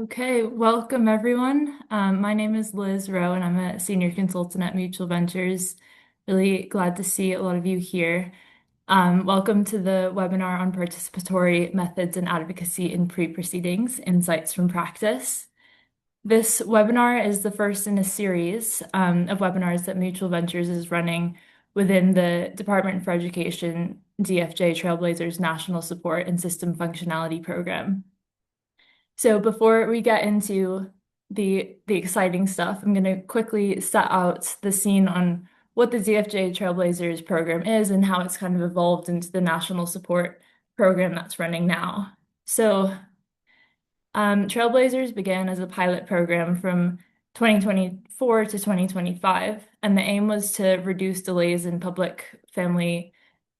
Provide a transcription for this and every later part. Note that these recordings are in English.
Okay, welcome everyone. My name is Liz Rowe and I'm a senior consultant at Mutual Ventures. Really glad to see a lot of you here. Welcome to the webinar on participatory methods and advocacy in pre-proceedings, insights from practice. This webinar is the first in a series of webinars that Mutual Ventures is running within the Department for Education DFJ Trailblazers National Support and System Functionality Program. So before we get into the exciting stuff, I'm going to quickly set out the scene on what the DFJ Trailblazers program is and how it's kind of evolved into the national support program that's running now. So Trailblazers began as a pilot program from 2024 to 2025, and the aim was to reduce delays in public family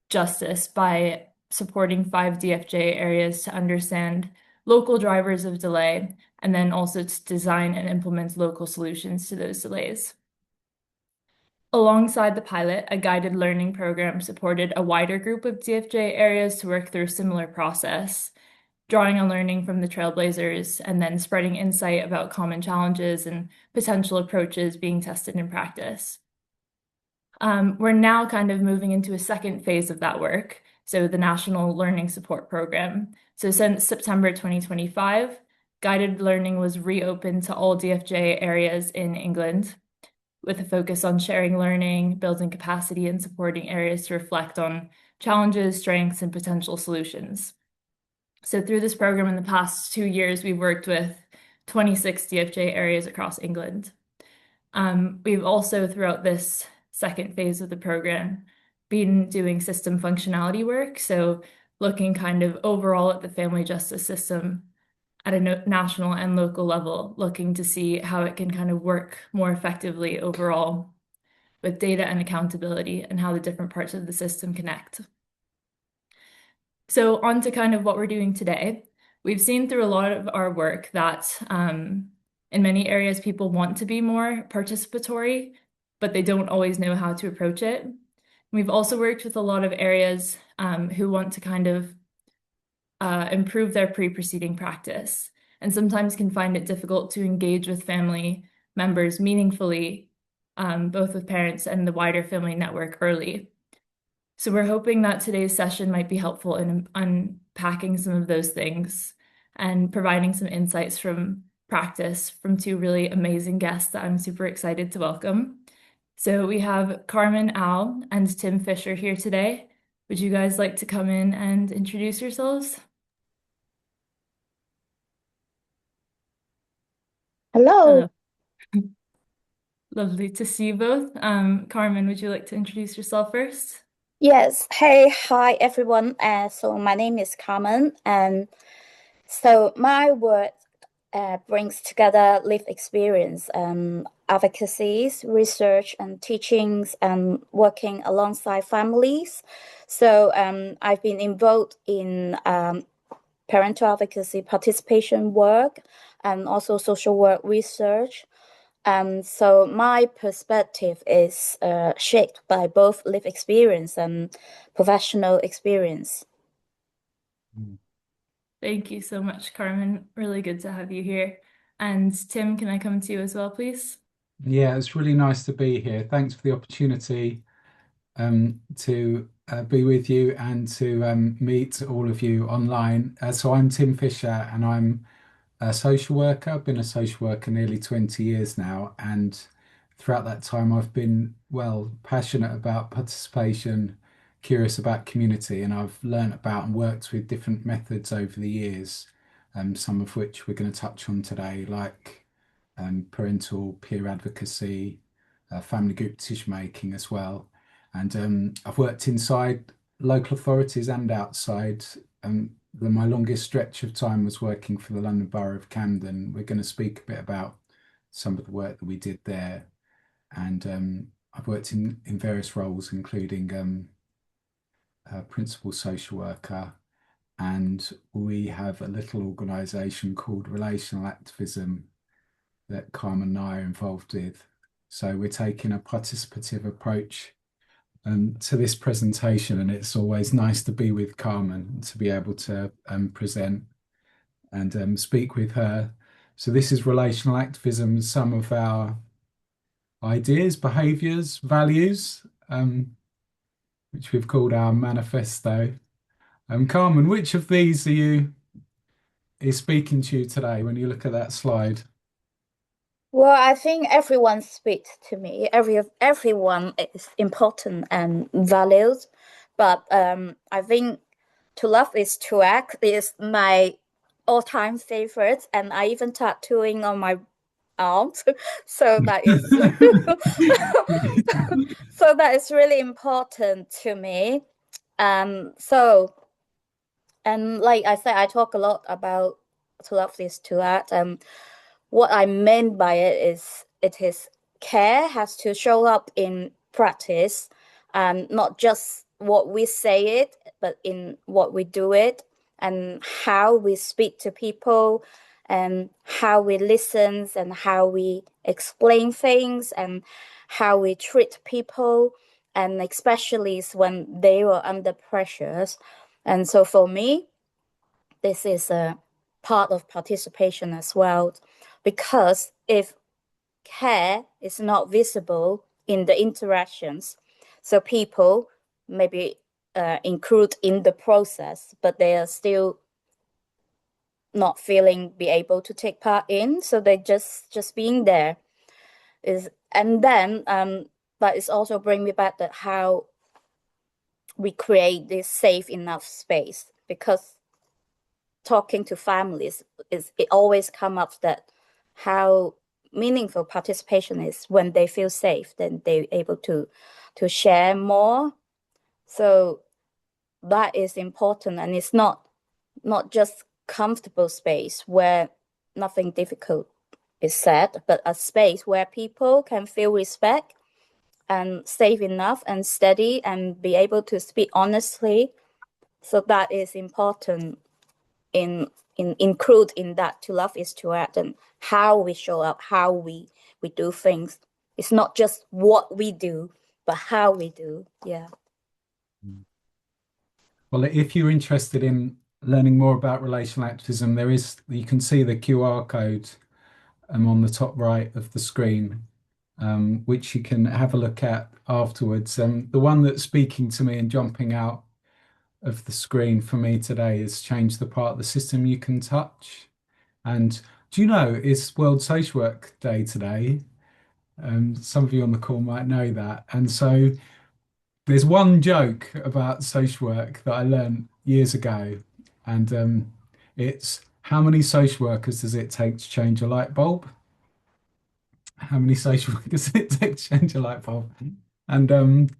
justice by supporting 5 DFJ areas to understand local drivers of delay, and then also to design and implement local solutions to those delays. Alongside the pilot, a guided learning program supported a wider group of DFJ areas to work through a similar process, drawing on learning from the Trailblazers and then spreading insight about common challenges and potential approaches being tested in practice. We're now kind of moving into a second phase of that work, so the National Learning Support Program. So since September 2025, guided learning was reopened to all DFJ areas in England, with a focus on sharing learning, building capacity, and supporting areas to reflect on challenges, strengths, and potential solutions. So through this program in the past 2 years, we've worked with 26 DFJ areas across England. We've also, throughout this second phase of the program, been doing system functionality work. So looking kind of overall at the family justice system at a national and local level, looking to see how it can kind of work more effectively overall with data and accountability and how the different parts of the system connect. So on to kind of what we're doing today. We've seen through a lot of our work that in many areas people want to be more participatory, but they don't always know how to approach it. We've also worked with a lot of areas who want to kind of improve their pre-proceeding practice and sometimes can find it difficult to engage with family members meaningfully, both with parents and the wider family network early. So we're hoping that today's session might be helpful in unpacking some of those things and providing some insights from practice from two really amazing guests that I'm super excited to welcome. So we have Carmen Al and Tim Fisher here today. Would you guys like to come in and introduce yourselves? Hello. Hello. Lovely to see you both. Carmen, would you like to introduce yourself first? Yes. Hey, hi everyone. So my name is Carmen, and so my work brings together lived experience, advocacies, research, and teachings, and working alongside families. So I've been involved in parental advocacy participation work and also social work research. So my perspective is shaped by both lived experience and professional experience. Thank you so much, Carmen. Really good to have you here. And Tim, can I come to you as well, please? Yeah, it's really nice to be here. Thanks for the opportunity to be with you and to meet all of you online. So I'm Tim Fisher and I'm a social worker. I've been a social worker nearly 20 years now, and throughout that time I've been, well, passionate about participation, curious about community, and I've learnt about and worked with different methods over the years, some of which we're going to touch on today, like parental peer advocacy, family group decision making as well. And I've worked inside local authorities and outside. My longest stretch of time was working for the London Borough of Camden. We're going to speak a bit about some of the work that we did there. And I've worked in various roles, including principal social worker. And we have a little organisation called Relational Activism that Carmen and I are involved with. So we're taking a participative approach to this presentation, and it's always nice to be with Carmen, to be able to present and speak with her. So this is relational activism, some of our ideas, behaviors, values, which we've called our manifesto. Carmen, which of these is speaking to you today when you look at that slide? Well, I think everyone speaks to me. Everyone is important and valued, but I think to love is to act is my all-time favorite, and I even tattooing on my arms. So that is so that is really important to me. So and like I said, I talk a lot about to love is to act. What I meant by it is care has to show up in practice, not just what we say it, but in what we do it and how we speak to people and how we listen and how we explain things and how we treat people and especially when they were under pressures. And so for me, this is a part of participation as well, because if care is not visible in the interactions, so people maybe include in the process, but they are still not feeling be able to take part in, so they just being there is, and then but it's also bring me back that how we create this safe enough space, because talking to families is it always come up that how meaningful participation is when they feel safe, then they're able to share more. So that is important, and it's not just comfortable space where nothing difficult is said, but a space where people can feel respect and safe enough and steady and be able to speak honestly. So that is important in include in that to love is to act, and how we show up, how we do things. It's not just what we do, but how we do. Yeah. Well, if you're interested in learning more about relational activism, you can see the QR code on the top right of the screen, which you can have a look at afterwards. The one that's speaking to me and jumping out of the screen for me today is change the part of the system you can touch. And do you know it's World Social Work Day today? Some of you on the call might know that. And so there's one joke about social work that I learned years ago, and it's how many social workers does it take to change a light bulb? How many social workers does it take to change a light bulb? And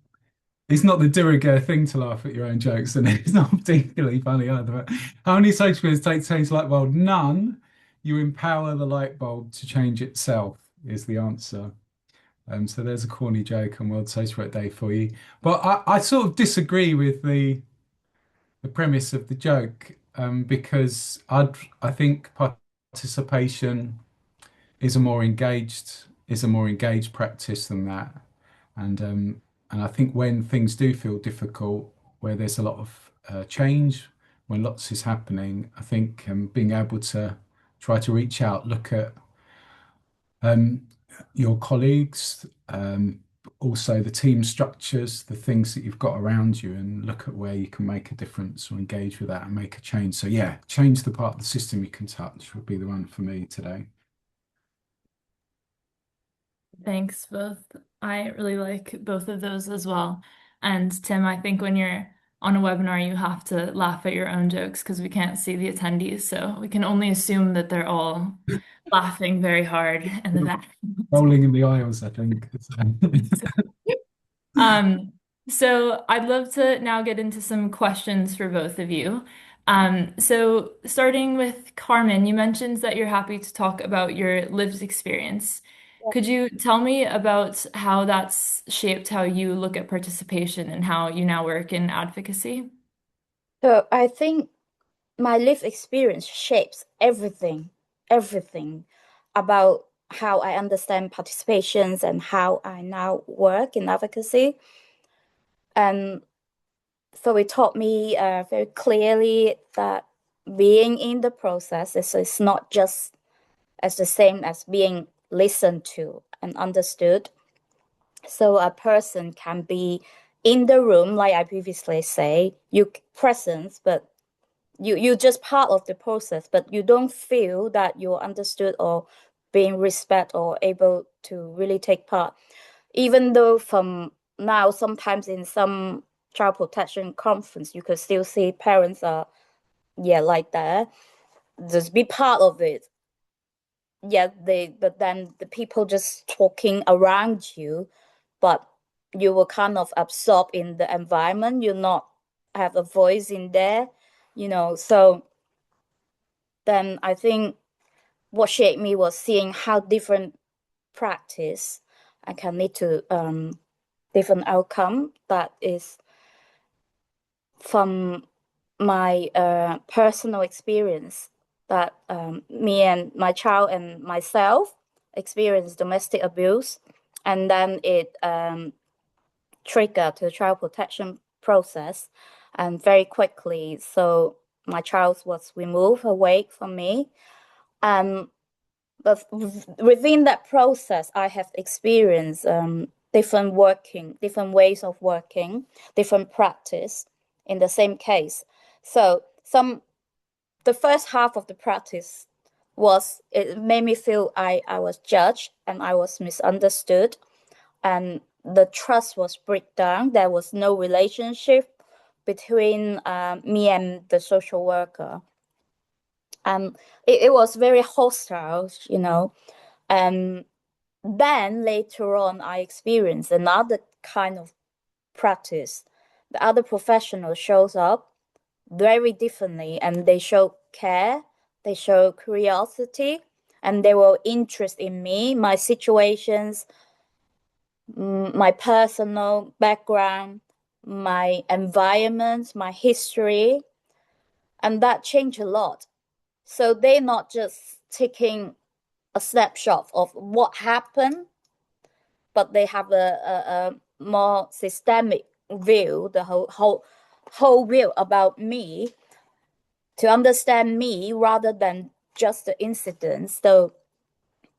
it's not the de rigueur thing to laugh at your own jokes, and it's not particularly funny either. But how many social workers take to change a light bulb? None. You empower the light bulb to change itself, is the answer. So there's a corny joke on World Social Work Day for you. But I sort of disagree with the premise of the joke, because I think participation is a more engaged practice than that. And I think when things do feel difficult, where there's a lot of change, when lots is happening, I think being able to try to reach out, look at um, your colleagues, also the team structures, the things that you've got around you, and look at where you can make a difference or engage with that and make a change. So yeah, change the part of the system you can touch would be the one for me today. Thanks, both. I really like both of those as well. And Tim, I think when you're on a webinar, you have to laugh at your own jokes because we can't see the attendees. So we can only assume that they're all laughing very hard in the back. Rolling in the aisles, I think. Um, so I'd love to now get into some questions for both of you. So starting with Carmen, you mentioned that you're happy to talk about your lived experience. Could you tell me about how that's shaped how you look at participation and how you now work in advocacy? So I think my lived experience shapes everything about how I understand participations and how I now work in advocacy. And so it taught me very clearly that being in the process is not just as the same as being listened to and understood. So a person can be in the room, like I previously say, you presence, but you're just part of the process, but you don't feel that you're understood or being respected or able to really take part. Even though from now, sometimes in some child protection conference, you could still see parents are, like that, just be part of it. But then the people just talking around you, but you will kind of absorb in the environment. You not have a voice in there, So then I think what shaped me was seeing how different practice I can lead to different outcome. That is from my personal experience that me and my child and myself experienced domestic abuse, and then it triggered the child protection process, and very quickly, so my child was removed away from me. But within that process, I have experienced different ways of working, different practice in the same case. So the first half of the practice it made me feel I was judged and I was misunderstood, and the trust was breakdown. There was no relationship between me and the social worker. It was very hostile, And then later on, I experienced another kind of practice. The other professional shows up very differently, and they show care, they show curiosity, and they were interested in me, my situations, my personal background, my environment, my history, and that changed a lot. So they're not just taking a snapshot of what happened, but they have a more systemic view, the whole view about me, to understand me rather than just the incidents. So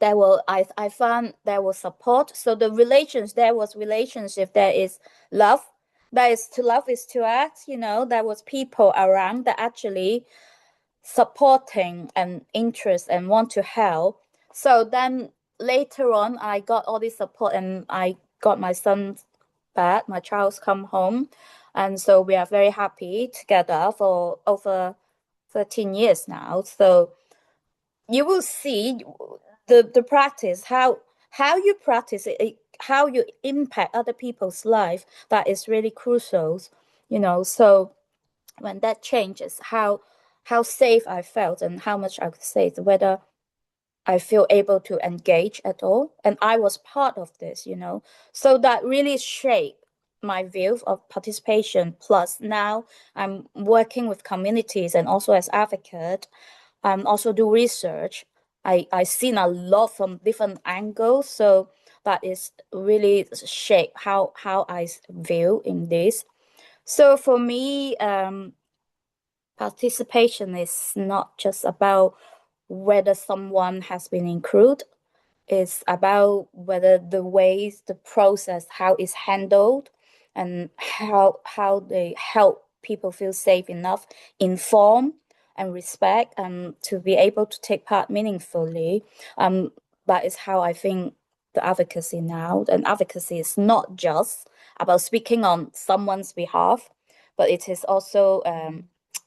I found there was support. So there was relationship, there is love. That is to love is to act, there was people around that actually supporting and interest and want to help. So then later on, I got all this support and I got my son back, my child's come home. And so we are very happy together for over 13 years now. So you will see the practice, how you practice it, how you impact other people's life. That is really crucial, So when that changes, how safe I felt and how much I could say, whether I feel able to engage at all. And I was part of this, So that really shaped my view of participation. Plus now I'm working with communities and also as advocate. Also do research. I seen a lot from different angles. So that is really shape how I view in this. So for me, participation is not just about whether someone has been included. It's about whether the ways, the process, how it's handled, and how they help people feel safe enough, informed, and respect, to be able to take part meaningfully. That is how I think the advocacy now. And advocacy is not just about speaking on someone's behalf, but it is also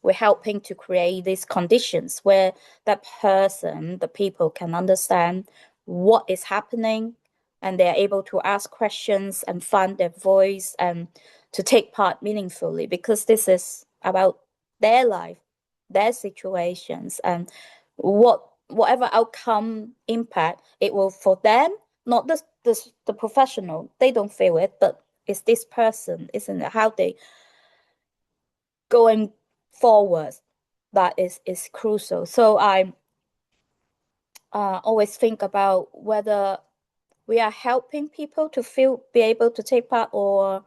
we're helping to create these conditions where that person, the people, can understand what is happening, and they're able to ask questions and find their voice and to take part meaningfully, because this is about their life, their situations, and whatever outcome impact it will for them, not the professional. They don't feel it, but it's this person, isn't it? How they going forward, that is crucial. So I always think about whether we are helping people to be able to take part, or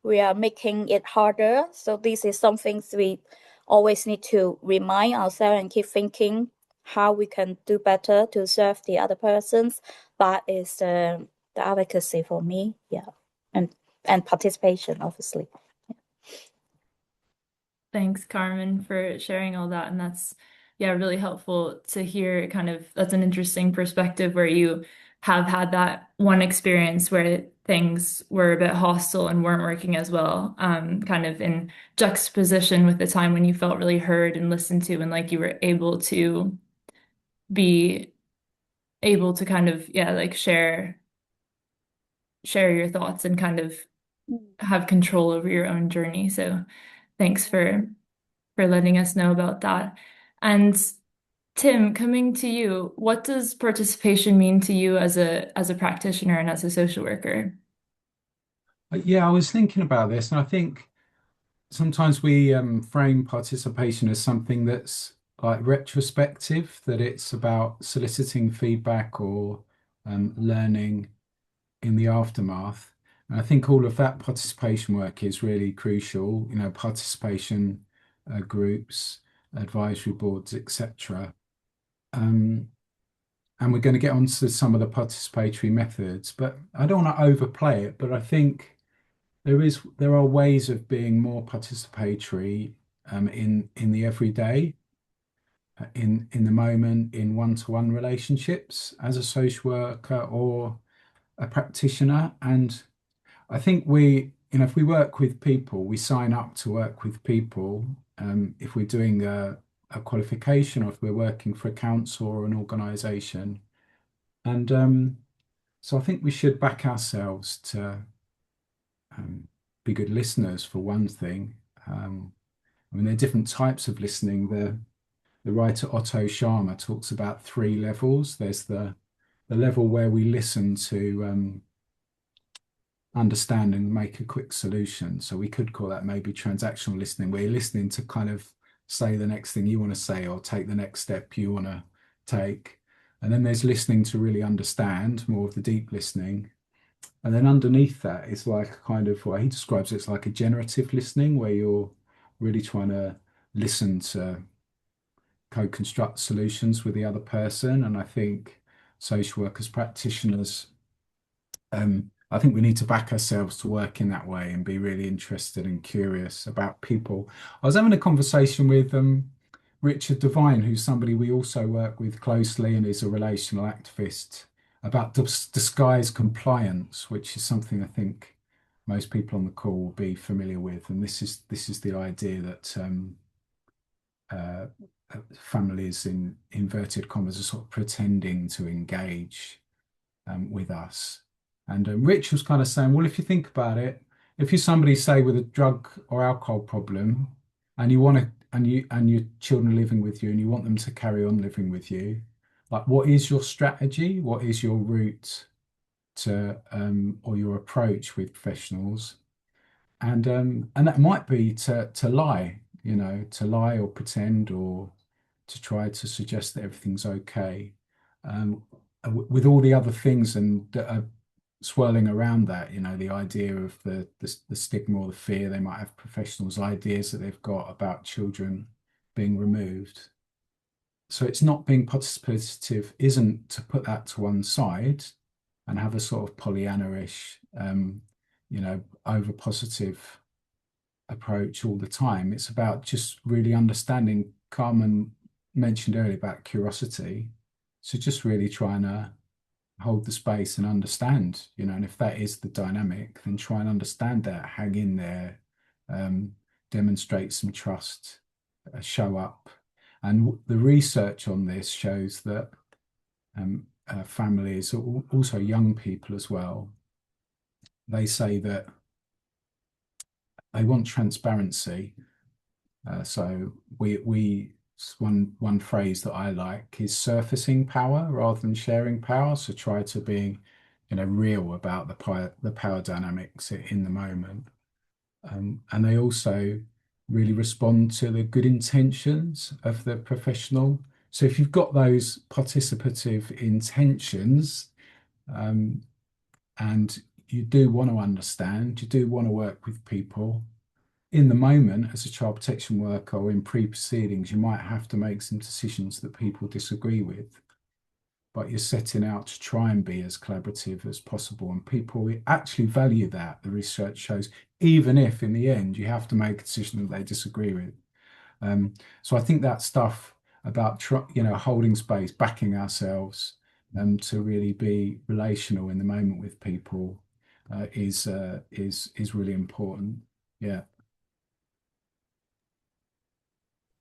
we are making it harder. So this is something we always need to remind ourselves and keep thinking how we can do better to serve the other persons. That is the advocacy for me, yeah, and participation, obviously. Thanks, Carmen, for sharing all that. And that's, yeah, really helpful to hear kind of that's an interesting perspective where you have had that one experience where things were a bit hostile and weren't working as well, kind of in juxtaposition with the time when you felt really heard and listened to and like you were able to be able to kind of, yeah, like share your thoughts and kind of Mm. have control over your own journey. So thanks for letting us know about that. And Tim, coming to you, what does participation mean to you as a practitioner and as a social worker? Yeah, I was thinking about this, and I think sometimes we frame participation as something that's like retrospective, that it's about soliciting feedback or learning in the aftermath. And I think all of that participation work is really crucial, participation groups, advisory boards, etc. Um, and we're going to get onto some of the participatory methods, but I don't want to overplay it, but I think there are ways of being more participatory in the everyday, in the moment, in one-to-one relationships as a social worker or a practitioner. And I think if we work with people, we sign up to work with people. If we're doing a qualification or if we're working for a council or an organization. And so I think we should back ourselves to um, be good listeners for one thing. I mean, there are different types of listening. The writer Otto Scharmer talks about three levels. There's the level where we listen to understand and make a quick solution. So we could call that maybe transactional listening, where you're listening to kind of say the next thing you want to say or take the next step you want to take. And then there's listening to really understand, more of the deep listening. And then underneath that is like kind of what he describes it's like a generative listening, where you're really trying to listen to co-construct solutions with the other person. And I think social workers, practitioners, I think we need to back ourselves to work in that way and be really interested and curious about people. I was having a conversation with Richard Devine, who's somebody we also work with closely and is a relational activist, about disguise compliance, which is something I think most people on the call will be familiar with. And this is the idea that uh, families in inverted commas are sort of pretending to engage with us. And Rich was kind of saying, well, if you think about it, if you're somebody, say, with a drug or alcohol problem, and you want to, and your children are living with you, and you want them to carry on living with you, like, what is your strategy? What is your route to, or your approach with professionals? And that might be to lie, to lie or pretend or to try to suggest that everything's okay. Um, with all the other things and that are swirling around that, the idea of the stigma or the fear they might have professionals' ideas that they've got about children being removed. So it's not being participative, isn't to put that to one side and have a sort of Pollyanna-ish, over positive approach all the time. It's about just really understanding. Carmen mentioned earlier about curiosity. So just really trying to hold the space and understand, and if that is the dynamic, then try and understand that, hang in there, um, demonstrate some trust, show up. And the research on this shows that families, also young people as well, they say that they want transparency. So we one phrase that I like is surfacing power rather than sharing power. So try to be, real about the power dynamics in the moment. And they also really respond to the good intentions of the professional. So if you've got those participative intentions, and you do want to understand, you do want to work with people, in the moment, as a child protection worker or in pre-proceedings, you might have to make some decisions that people disagree with, but you're setting out to try and be as collaborative as possible. And people actually value that, the research shows, even if in the end you have to make a decision that they disagree with. So I think that stuff about holding space, backing ourselves, to really be relational in the moment with people is really important. Yeah.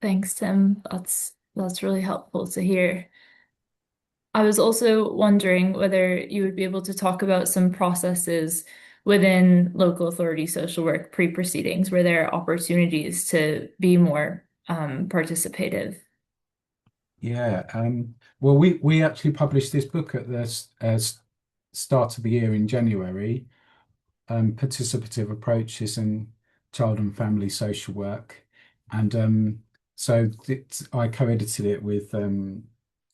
Thanks, Tim. That's really helpful to hear. I was also wondering whether you would be able to talk about some processes within local authority social work pre-proceedings where there are opportunities to be more participative. Yeah. Well, we actually published this book at the start of the year in January, Participative Approaches in Child and Family Social Work. And I co-edited it with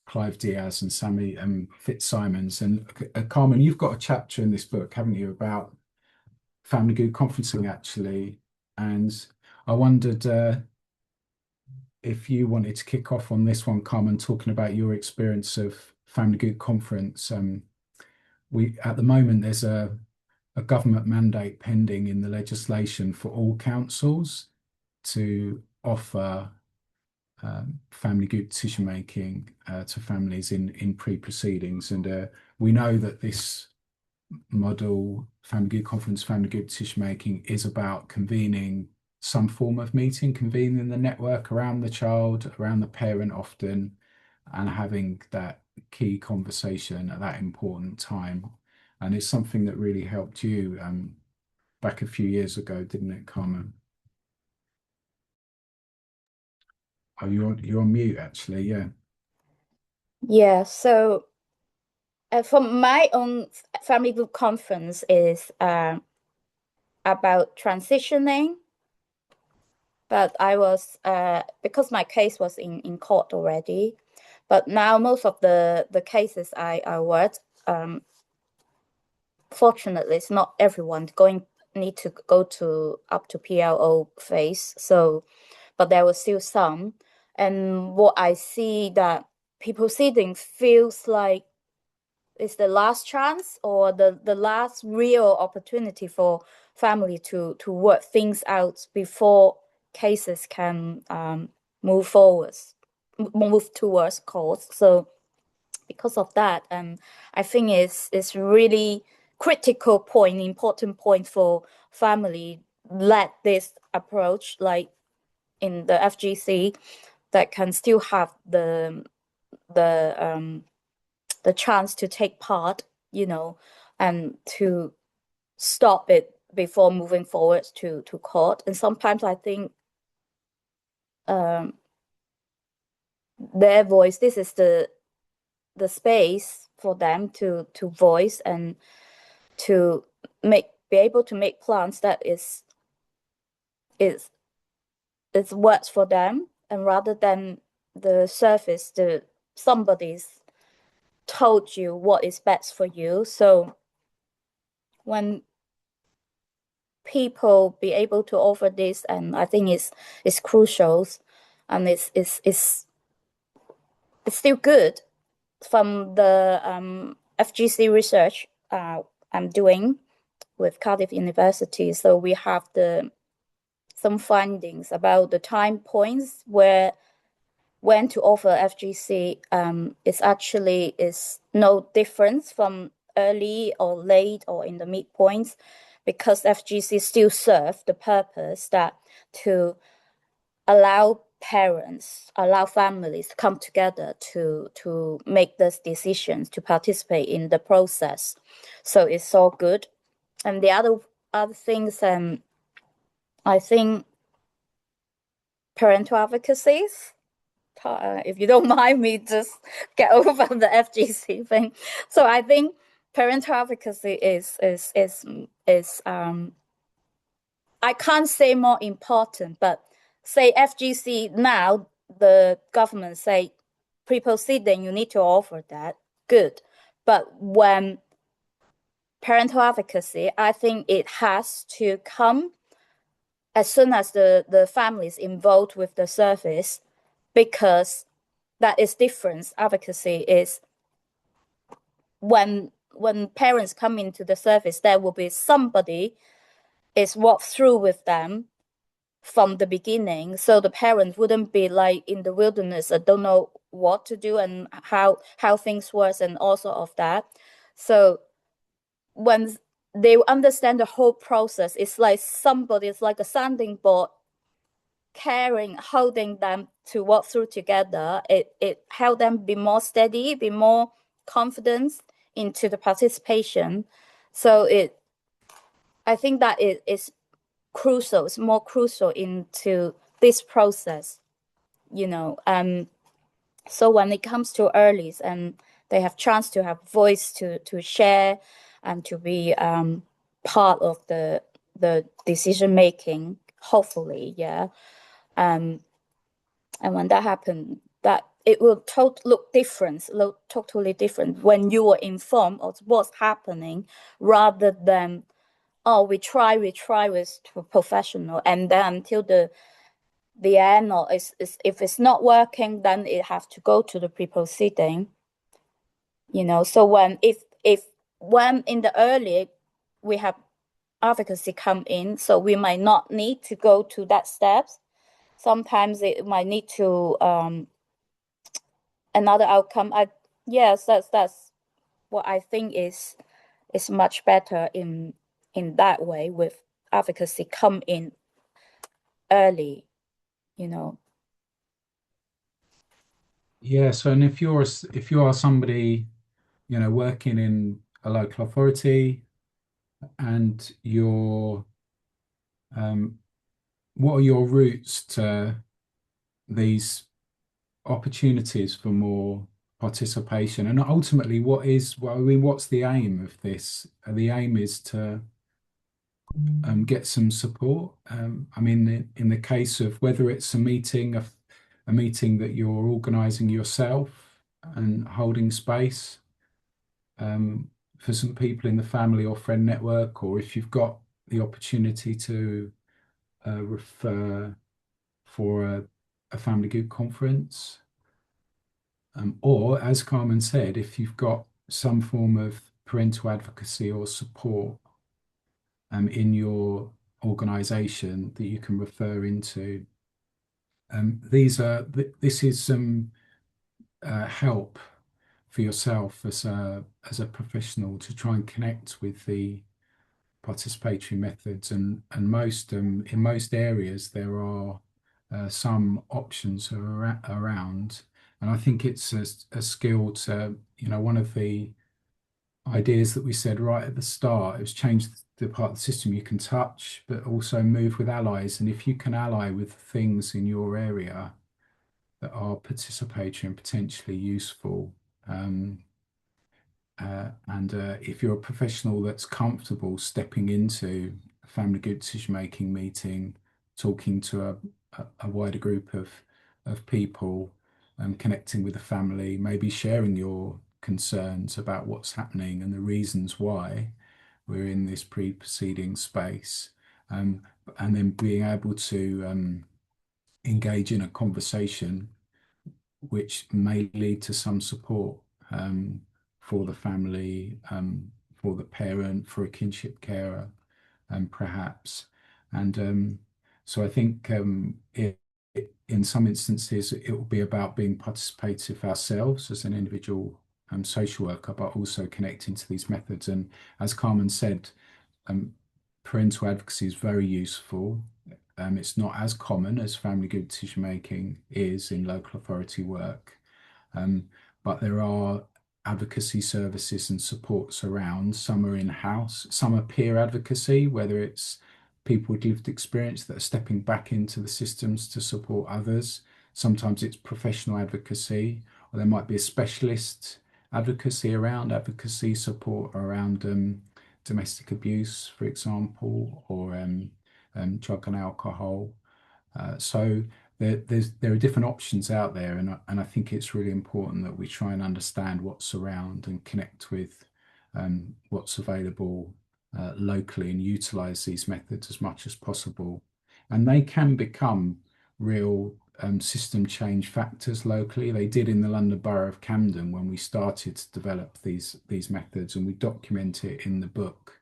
Clive Diaz and Sammy Fitzsimons. And Carmen, you've got a chapter in this book, haven't you, about family group conferencing, actually. And I wondered if you wanted to kick off on this one, Carmen, talking about your experience of family group conference. We at the moment there's a government mandate pending in the legislation for all councils to offer family group decision making to families in pre-proceedings, and we know that this model, family group conference, family group decision making, is about convening some form of meeting, convening the network around the child, around the parent often, and having that key conversation at that important time. And it's something that really helped you back a few years ago, didn't it, Carmen? Oh, you're on mute, actually. Yeah. Yeah, so for my own family group conference is about transitioning, but I was because my case was in court already, but now most of the cases I worked, fortunately, it's not everyone need to go to up to PLO phase. So, but there was still some, and what I see that people sitting feels like it's the last chance or the last real opportunity for family to work things out before cases can move forwards, move towards court. So because of that, I think it's really critical point, important point for family led this approach, like in the FGC, that can still have the chance to take part, and to stop it before moving forward to court. And sometimes I think their voice, this is the space for them to voice and to be able to make plans that is works for them, and rather than the surface, somebody's told you what is best for you. So when people be able to offer this, and I think it's crucial, and it's still good. From the FGC research I'm doing with Cardiff University, so we have some findings about the time points when to offer FGC. It's actually is no difference from early or late or in the midpoints, because FGC still serve the purpose that to allow parents, allow families to come together to make those decisions, to participate in the process. So it's all good. And the other things, I think parental advocacies. If you don't mind me, just get over the FGC thing. So I think parental advocacy is I can't say more important, but say FGC now, the government say pre-proceeding, you need to offer that, good. But when parental advocacy, I think it has to come as soon as the family is involved with the service, because that is difference. Advocacy is when parents come into the service, there will be somebody is walk through with them from the beginning, so the parents wouldn't be like in the wilderness and don't know what to do and how things work and also of that. So when they understand the whole process, it's like somebody is like a sounding board carrying, holding them to walk through together. It helped them be more steady, be more confident into the participation. So I think that it is crucial. It's more crucial into this process, you know. So when it comes to earlys and they have chance to have voice to share and to be part of the decision making, hopefully, yeah. And when that happened, that it will look different, look totally different when you are informed of what's happening, rather than, oh, we try with professional, and then until the end, or if it's not working, then it have to go to the pre-proceeding. You know, so when in the early we have advocacy come in, so we might not need to go to that steps. Sometimes it might need to another outcome. Yes, that's what I think is much better in that way, with advocacy come in early, you know. Yeah, so and if you are somebody, working in a local authority and um, what are your routes to these opportunities for more participation? And ultimately, well, I mean, what's the aim of this? The aim is to get some support. I mean, in the case of whether it's a meeting that you're organising yourself and holding space for some people in the family or friend network, or if you've got the opportunity to refer for a family group conference, or as Carmen said, if you've got some form of parental advocacy or support in your organization that you can refer into. This is some help for yourself as a professional to try and connect with the participatory methods, and most in most areas there are some options around, and I think it's a skill to, one of the ideas that we said right at the start, it was change the part of the system you can touch, but also move with allies. And if you can ally with things in your area that are participatory and potentially useful, and if you're a professional that's comfortable stepping into a family group decision-making meeting, talking to a wider group of people, connecting with the family, maybe sharing your concerns about what's happening and the reasons why we're in this pre-proceeding space, um, and then being able to engage in a conversation which may lead to some support for the family, for the parent, for a kinship carer, perhaps. And so I think in some instances, it will be about being participative ourselves as an individual social worker, but also connecting to these methods. And as Carmen said, um, parental advocacy is very useful. It's not as common as family group decision making is in local authority work, um, but there are advocacy services and supports around. Some are in-house, some are peer advocacy, whether it's people with lived experience that are stepping back into the systems to support others. Sometimes it's professional advocacy, or there might be a specialist advocacy around advocacy support around domestic abuse, for example, or drug and alcohol. So there are different options out there, and I think it's really important that we try and understand what's around and connect with what's available locally and utilize these methods as much as possible. and they can become real system change factors locally. They did in the London Borough of Camden when we started to develop these methods, and we document it in the book.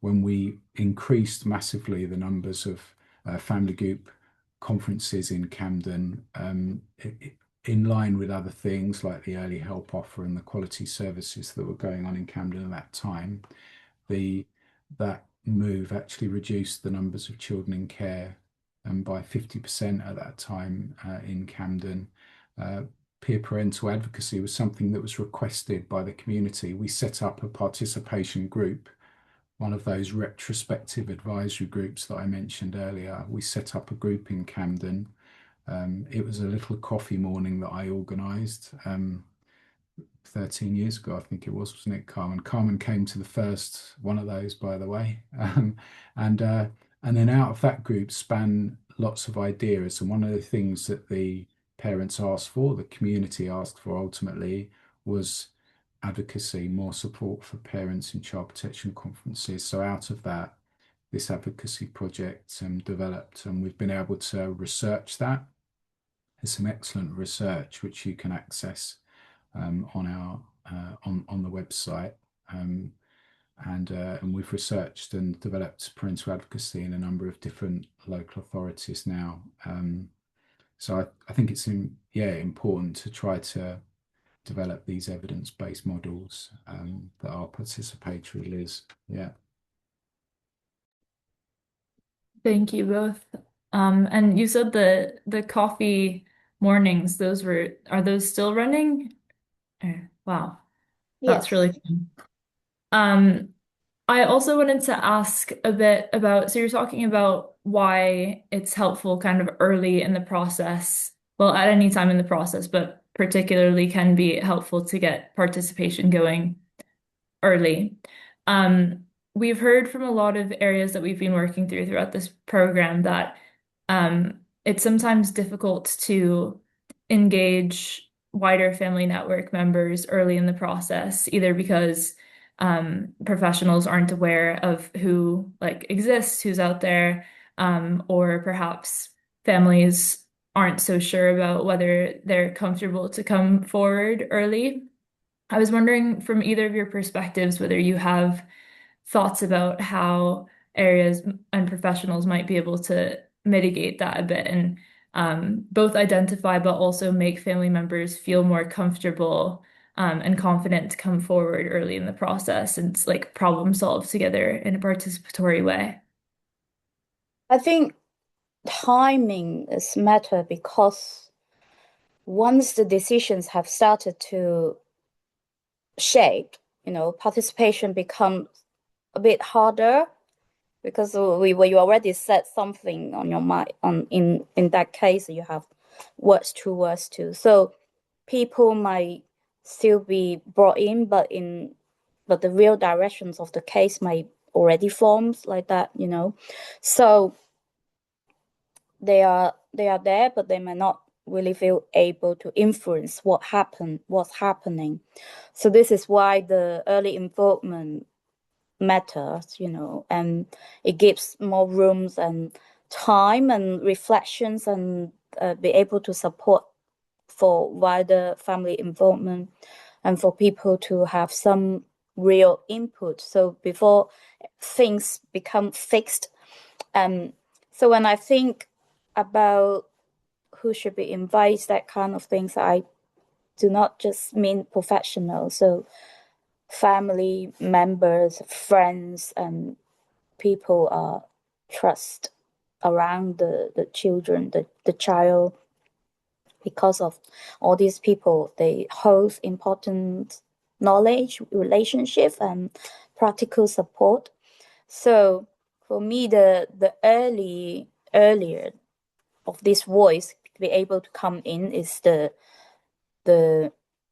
When we increased massively the numbers of family group conferences in Camden, in line with other things like the early help offer and the quality services that were going on in Camden at that time, that move actually reduced the numbers of children in care by 50% at that time in Camden. Peer parental advocacy was something that was requested by the community. We set up a participation group, one of those retrospective advisory groups that I mentioned earlier. We set up a group in Camden. It was a little coffee morning that I organised 13 years ago, I think it was, wasn't it, Carmen? Carmen came to the first one of those, by the way. And then out of that group span lots of ideas. And one of the things that the parents asked for, the community asked for ultimately, was advocacy, more support for parents in child protection conferences. So out of that, this advocacy project developed, and we've been able to research that. There's some excellent research which you can access on our on the website, and we've researched and developed parental advocacy in a number of different local authorities now. So I think it's important to try to develop these evidence-based models that are participatory, Liz. Yeah. Thank you both. And you said the coffee mornings, are those still running? Wow, that's Yes. really fun. Um, I also wanted to ask a bit about, so you're talking about why it's helpful kind of early in the process, well, at any time in the process, but particularly can be helpful to get participation going early. Um, we've heard from a lot of areas that we've been working throughout this program that it's sometimes difficult to engage wider family network members early in the process, either because professionals aren't aware of who like exists, who's out there, or perhaps families aren't so sure about whether they're comfortable to come forward early. I was wondering from either of your perspectives whether you have thoughts about how areas and professionals might be able to mitigate that a bit and both identify but also make family members feel more comfortable and confident to come forward early in the process and like problem solve together in a participatory way. I think timing is matter because once the decisions have started to shape, participation becomes a bit harder because you already said something on your mind. In that case, you have words to. So people might still be brought in, but the real directions of the case might already formed like that. So they are there, but they may not really feel able to influence what's happening. So this is why the early involvement matters, and it gives more rooms and time and reflections and be able to support for wider family involvement and for people to have some real input. So before things become fixed. So when I think about who should be invited, that kind of things, I do not just mean professionals. So family members, friends, and people trust around the children, the child, because of all these people, they hold important knowledge, relationship, and practical support. So for me, the earlier of this voice to be able to come in is the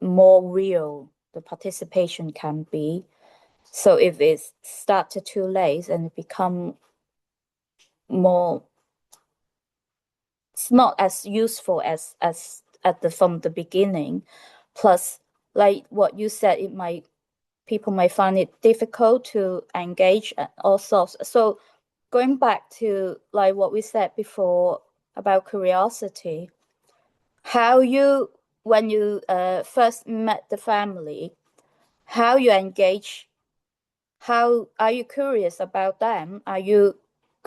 more real the participation can be. So if it started too late and it become more, it's not as useful as from the beginning. Plus, like what you said, people might find it difficult to engage all sorts. So going back to like what we said before about curiosity, how you when you first met the family, how you engage, how are you curious about them? Are you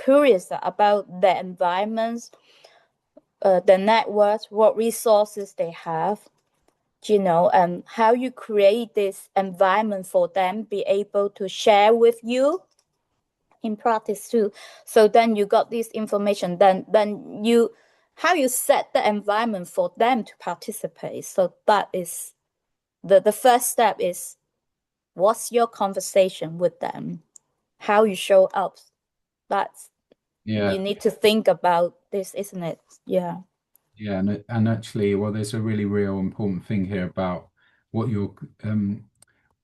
curious about the environments, the networks, what resources they have? And how you create this environment for them be able to share with you in practice too. So then you got this information, then you how you set the environment for them to participate. So that is the first step is what's your conversation with them, how you show up. That's Yeah, you need to think about this, isn't it? Yeah. yeah, and actually, well, there's a really real important thing here about what you're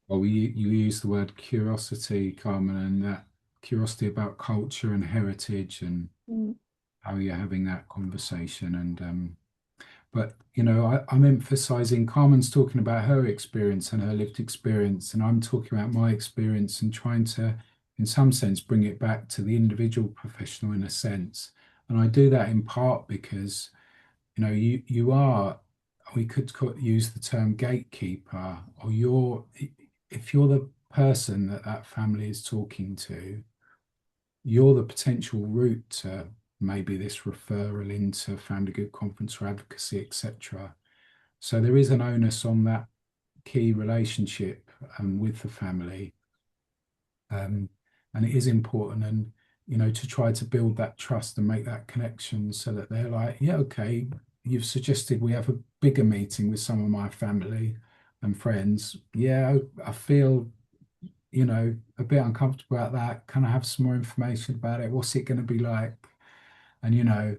well, you use the word curiosity, Carmen, and that curiosity about culture and heritage and Mm. how you're having that conversation. And but I'm emphasizing Carmen's talking about her experience and her lived experience, and I'm talking about my experience and trying to, in some sense, bring it back to the individual professional in a sense. And I do that in part because you are, we could use the term gatekeeper, or if you're the person that that family is talking to, you're the potential route to maybe this referral into family good conference or advocacy, etc. So there is an onus on that key relationship with the family, um, and it is important, and to try to build that trust and make that connection so that they're like, yeah, okay, you've suggested we have a bigger meeting with some of my family and friends. Yeah, I feel a bit uncomfortable about that. Can I have some more information about it? What's it going to be like? And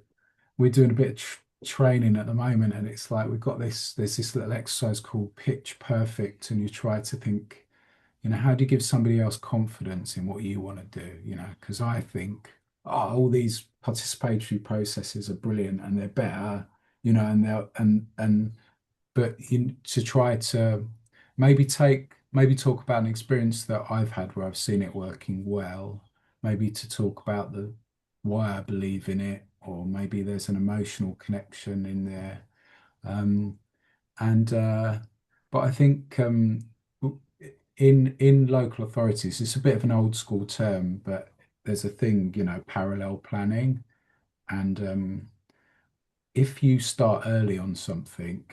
we're doing a bit of training at the moment, and it's like we've got there's this little exercise called pitch perfect, and you try to think, how do you give somebody else confidence in what you want to do? Because I think, oh, all these participatory processes are brilliant and they're better, and they'll and but to try to maybe talk about an experience that I've had where I've seen it working well, maybe to talk about the why I believe in it, or maybe there's an emotional connection in there. Um, and but I think in local authorities, it's a bit of an old school term, but there's a thing, parallel planning. And if you start early on something,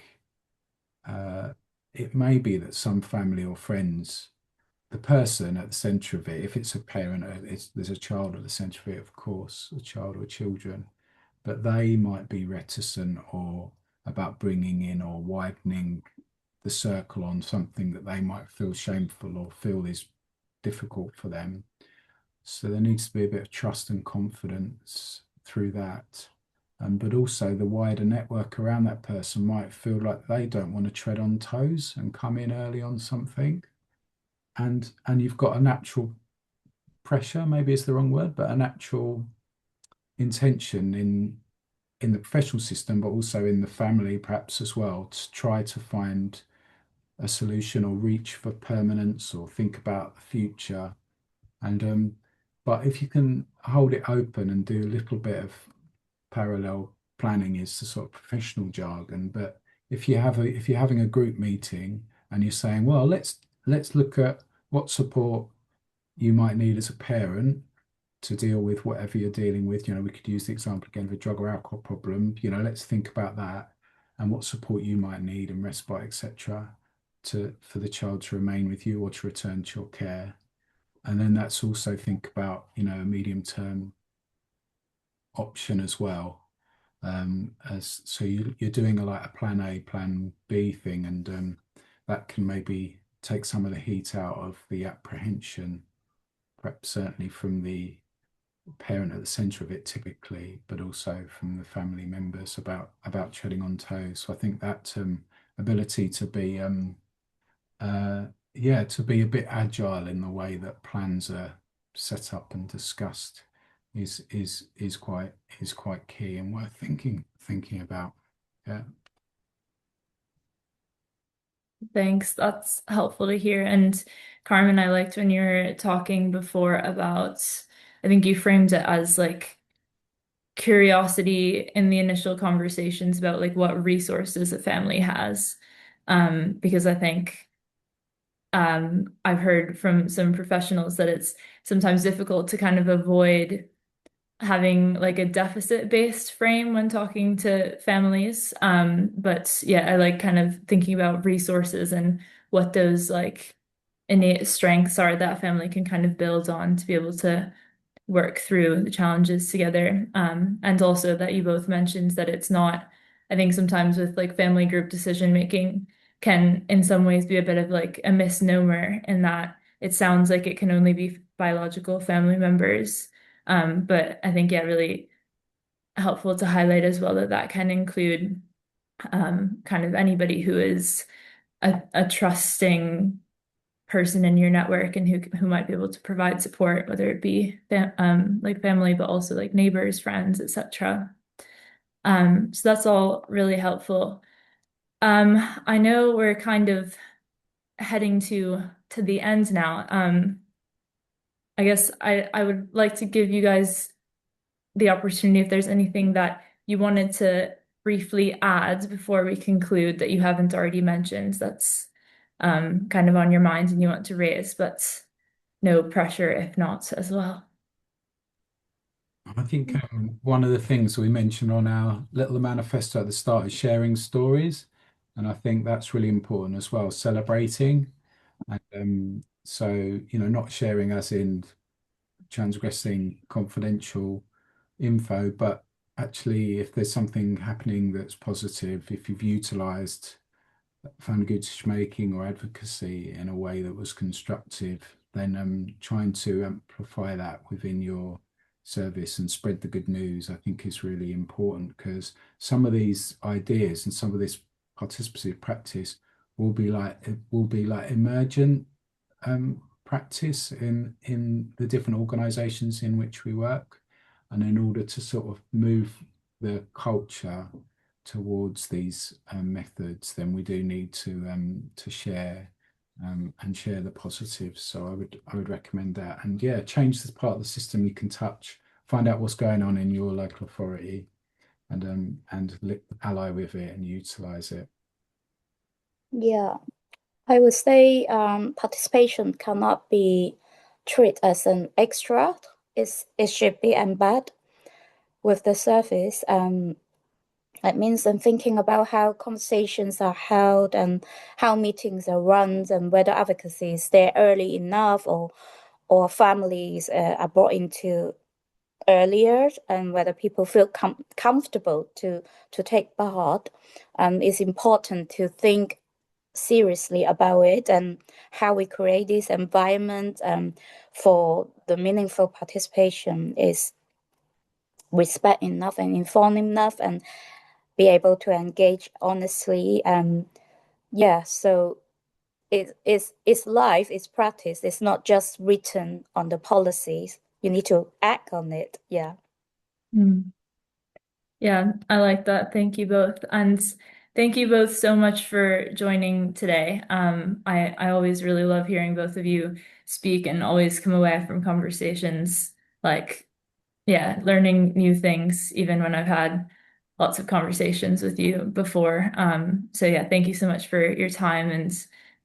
uh, it may be that some family or friends, the person at the center of it, if it's a parent, there's a child at the center of it, of course, a child or children, but they might be reticent or about bringing in or widening the circle on something that they might feel shameful or feel is difficult for them. So there needs to be a bit of trust and confidence through that. But also the wider network around that person might feel like they don't want to tread on toes and come in early on something. And you've got a natural pressure, maybe it's the wrong word, but a natural intention in the professional system, but also in the family perhaps as well, to try to find a solution or reach for permanence or think about the future. And but if you can hold it open and do a little bit of parallel planning is the sort of professional jargon. But if you're having a group meeting and you're saying, well, let's look at what support you might need as a parent to deal with whatever you're dealing with. We could use the example again of a drug or alcohol problem. Let's think about that and what support you might need and respite, etc., for the child to remain with you or to return to your care. And then that's also think about, a medium term option as well. As so you're doing like a plan A, plan B thing, and that can maybe take some of the heat out of the apprehension, perhaps certainly from the parent at the center of it typically, but also from the family members about treading on toes. So I think that ability to be uh, yeah, to be a bit agile in the way that plans are set up and discussed is quite key and worth thinking about. Yeah. Thanks. That's helpful to hear. And Carmen, I liked when you were talking before about I think you framed it as like curiosity in the initial conversations about like what resources a family has. Because I think I've heard from some professionals that it's sometimes difficult to kind of avoid having like a deficit-based frame when talking to families. But yeah, I like kind of thinking about resources and what those like innate strengths are that a family can kind of build on to be able to work through the challenges together. And also that you both mentioned that it's not, I think sometimes with like family group decision making can in some ways be a bit of like a misnomer in that it sounds like it can only be biological family members. But I think, yeah, really helpful to highlight as well that that can include kind of anybody who is a trusting person in your network and who might be able to provide support, whether it be like family, but also like neighbors, friends, etc. So that's all really helpful. I know we're kind of heading to the end now. I guess I would like to give you guys the opportunity if there's anything that you wanted to briefly add before we conclude that you haven't already mentioned that's kind of on your mind and you want to raise, but no pressure if not as well. I think one of the things we mentioned on our little manifesto at the start is sharing stories. And I think that's really important as well, celebrating. And so, not sharing as in transgressing confidential info, but actually, if there's something happening that's positive, if you've utilized found good making or advocacy in a way that was constructive, then trying to amplify that within your service and spread the good news, I think is really important because some of these ideas and some of this participative practice will be like emergent practice in the different organizations in which we work. And in order to sort of move the culture towards these methods, then we do need to share and share the positives. So I would recommend that. And yeah, change this part of the system you can touch, find out what's going on in your local authority, and ally with it and utilize it. Yeah, I would say participation cannot be treated as an extra. It should be embedded with the service. It means I'm thinking about how conversations are held and how meetings are run and whether advocacy is there early enough or families are brought into earlier and whether people feel comfortable to take part. It's important to think seriously about it and how we create this environment for the meaningful participation is respect enough and inform enough and be able to engage honestly. Yeah, so it's life, it's practice. It's not just written on the policies. You need to act on it. Yeah. Mm. Yeah, I like that. Thank you both. And thank you both so much for joining today. I always really love hearing both of you speak and always come away from conversations like, yeah, learning new things, even when I've had lots of conversations with you before. So yeah, thank you so much for your time and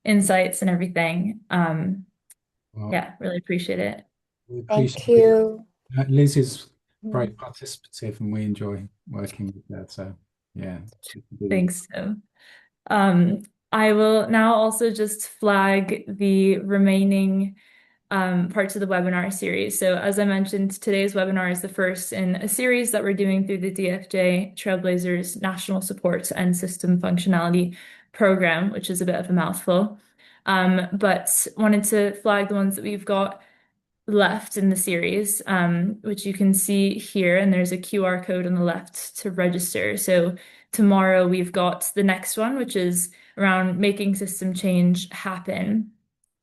insights and everything. Well, Yeah, really appreciate it. we Thank appreciate it. you. Liz is very Mm. participative and we enjoy working with her. So yeah, it's good to be with Thanks. So. Um, I will now also just flag the remaining parts of the webinar series. So as I mentioned, today's webinar is the first in a series that we're doing through the DFJ Trailblazers National Support and System Functionality Program, which is a bit of a mouthful. But wanted to flag the ones that we've got left in the series, which you can see here, and there's a QR code on the left to register. So tomorrow we've got the next one, which is around making system change happen.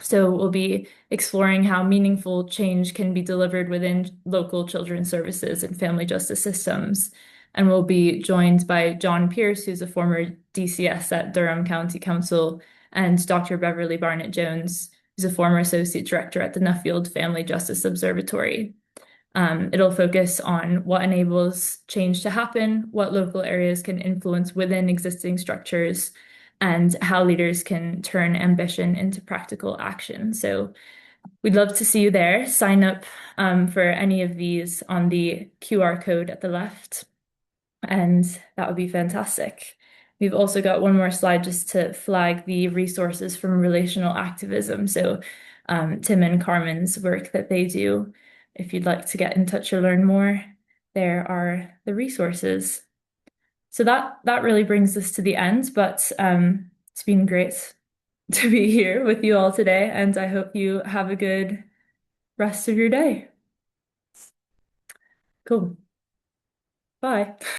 So we'll be exploring how meaningful change can be delivered within local children's services and family justice systems. And we'll be joined by John Pierce, who's a former DCS at Durham County Council, and Dr. Beverly Barnett Jones, who's a former associate director at the Nuffield Family Justice Observatory. It'll focus on what enables change to happen, what local areas can influence within existing structures, and how leaders can turn ambition into practical action. So we'd love to see you there. Sign up for any of these on the QR code at the left, and that would be fantastic. We've also got one more slide just to flag the resources from relational activism. So Tim and Carmen's work that they do. If you'd like to get in touch or learn more, there are the resources. So that really brings us to the end, but it's been great to be here with you all today, and I hope you have a good rest of your day. Cool. Bye.